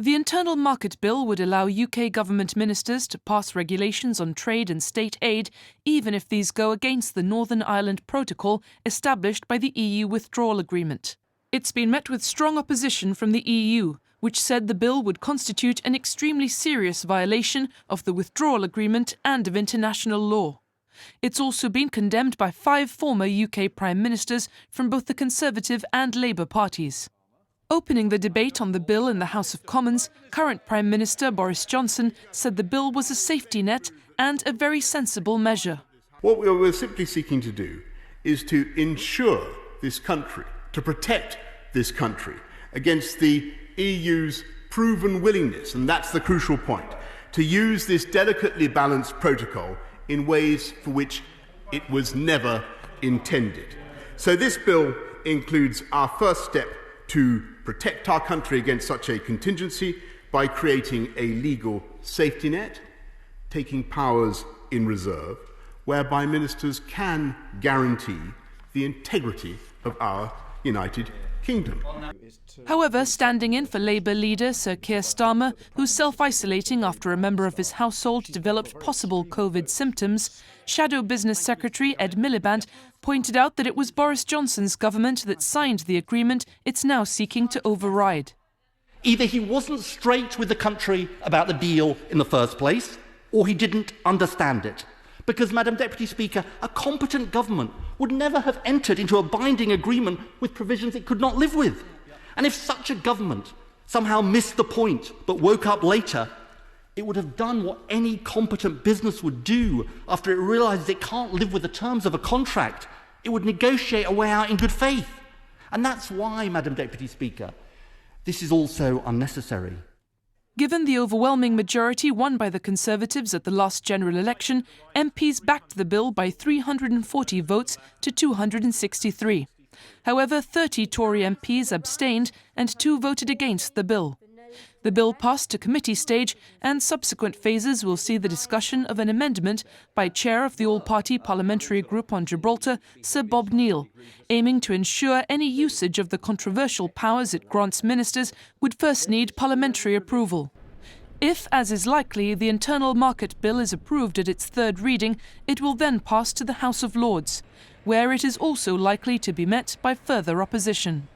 The Internal Market Bill would allow UK government ministers to pass regulations on trade and state aid, even if these go against the Northern Ireland Protocol established by the EU Withdrawal Agreement. It's been met with strong opposition from the EU, which said the bill would constitute an extremely serious violation of the Withdrawal Agreement and of international law. It's also been condemned by 5 former UK Prime Ministers from both the Conservative and Labour parties. Opening the debate on the bill in the House of Commons, current Prime Minister Boris Johnson said the bill was a safety net and a very sensible measure. What we're simply seeking to do is to ensure this country, to protect this country against the EU's proven willingness, and that's the crucial point, to use this delicately balanced protocol in ways for which it was never intended. So this bill includes our first step to protect our country against such a contingency by creating a legal safety net, taking powers in reserve, whereby ministers can guarantee the integrity of our United Kingdom. However, standing in for Labour leader Sir Keir Starmer, who's self-isolating after a member of his household developed possible COVID symptoms, Shadow Business Secretary Ed Miliband pointed out that it was Boris Johnson's government that signed the agreement it's now seeking to override. Either he wasn't straight with the country about the deal in the first place, or he didn't understand it. Because, Madam Deputy Speaker, a competent government would never have entered into a binding agreement with provisions it could not live with. And if such a government somehow missed the point but woke up later, it would have done what any competent business would do after it realises it can't live with the terms of a contract. It would negotiate a way out in good faith. And that's why, Madam Deputy Speaker, this is also unnecessary. Given the overwhelming majority won by the Conservatives at the last general election, MPs backed the bill by 340 votes to 263. However, 30 Tory MPs abstained and 2 voted against the bill. The bill passed to committee stage, and subsequent phases will see the discussion of an amendment by Chair of the All-Party Parliamentary Group on Gibraltar, Sir Bob Neill, aiming to ensure any usage of the controversial powers it grants ministers would first need parliamentary approval. If, as is likely, the Internal Market Bill is approved at its third reading, it will then pass to the House of Lords, where it is also likely to be met by further opposition.